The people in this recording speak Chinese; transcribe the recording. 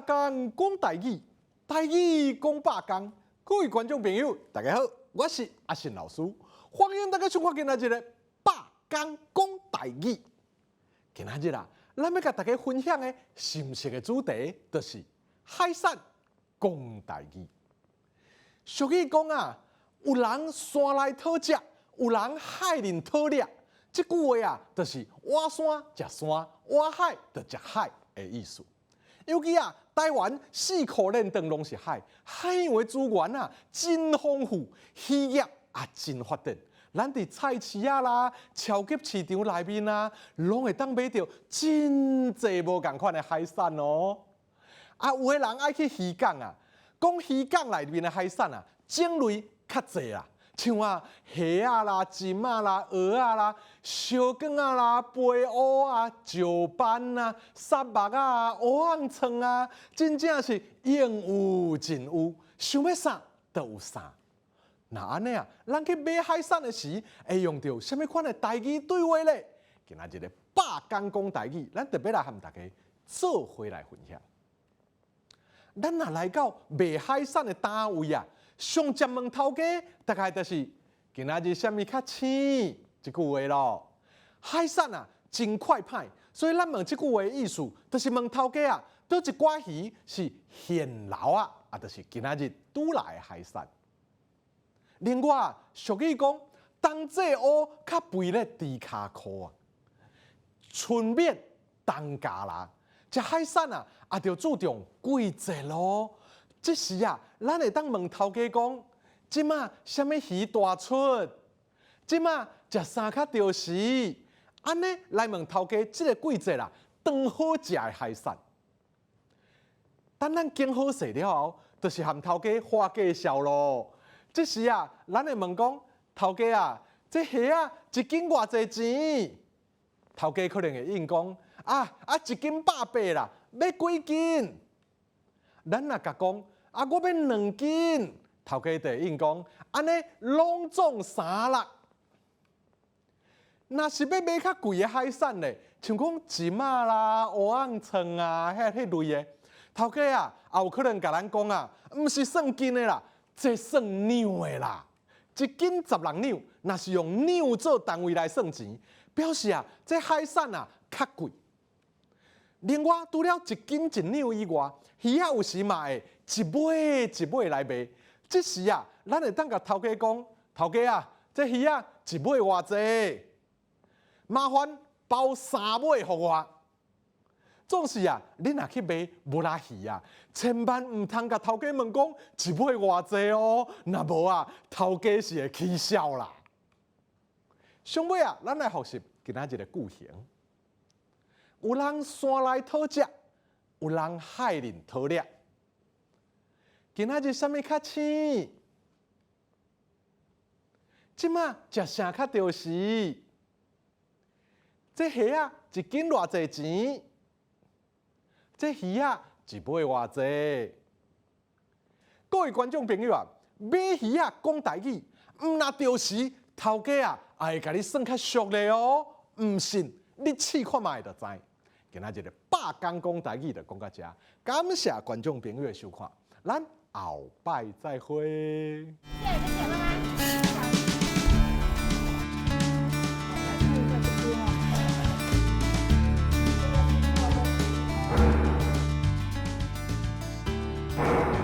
讲讲台语，台语讲百讲。各位观众朋友，大家好，我是阿信老师，欢迎大家收看今仔日的百讲讲台语。今仔日啊，咱要甲大家分享的深色的主题，就是海产讲台语。俗语讲啊，有人山来讨食，有人海里讨猎。这句话啊，就是挖山食山，挖海就食海的意思。尤其啊，台湾4块链长拢是海，海洋的资源啊真丰富，渔业也真发展。咱伫菜市啊啦、超级市场内面啊，拢会当买到真侪无共款的海产哦。啊，有的人爱去渔港啊，讲渔港内面的海产啊，种类较侪啦。像啊，虾啊啦、金啊啦、蚵仔啦、小卷啊啦、飞乌啊、石斑啊、沙目啊、蚵仔葱啊，真正是应有尽有，想要啥都有啥。那安尼啊，咱去买海产的时，会用到什么款的台语对话呢？今仔日的百讲讲台语，咱特别来和大家做伙来分享。咱若来到卖海产的单位啊。上接问头家，大概就是今仔日虾米较青这句话咯。海产啊，真快歹，所以咱问这句话的意思，就是问头家啊，倒一寡鱼是现捞啊，就是今仔日拄来的海产。另外，俗语讲，冬这乌较肥咧猪骹裤啊，春免冬加啦。食海产啊，也着注重季节咯。这时啊，咱会当问头家讲，即马什么鱼大出？即马食啥较着时？安尼来问头家，这个季节啦，当好食的海产。等咱经好势了后，就是和头家花介绍咯。这时啊，咱会问讲，头家啊，这虾啊一斤偌济钱？头家可能会应讲，一斤180啦，要几斤？咱若甲讲。我要2斤，头家就应讲，安尼拢总300。若是要买较贵的海产咧，像讲金仔啦、蚵仔葱啊，迄类的，头家啊，也有可能甲咱讲啊，毋是算斤的啦，这算两的啦。1斤16两，若是用两做单位来算钱，表示啊，这海产啊较贵。另外，除了1斤1两以外，鱼啊有时嘛会一尾一尾来卖。这时啊，咱会当甲头家讲，头家啊，这鱼啊一尾偌济？麻烦包3尾互我。总是啊，你若去买无拉鱼啊，千万唔通甲头家问讲一尾偌济哦，若无啊，头家是会起笑啦。上尾啊，咱来学习今仔日的句型。有人山来讨食，有人海里讨猎。今仔日啥物较青？即马食啥较着时？这虾啊1斤偌济钱？这鱼啊一尾偌济？各位观众朋友啊，买鱼啊讲台语，毋若着时，头家啊也会甲你算较俗咧哦。毋信你试看卖就知。今仔日的百讲讲台语就讲到这，感谢观众朋友的收看，咱后摆再会。谢谢姐妈妈。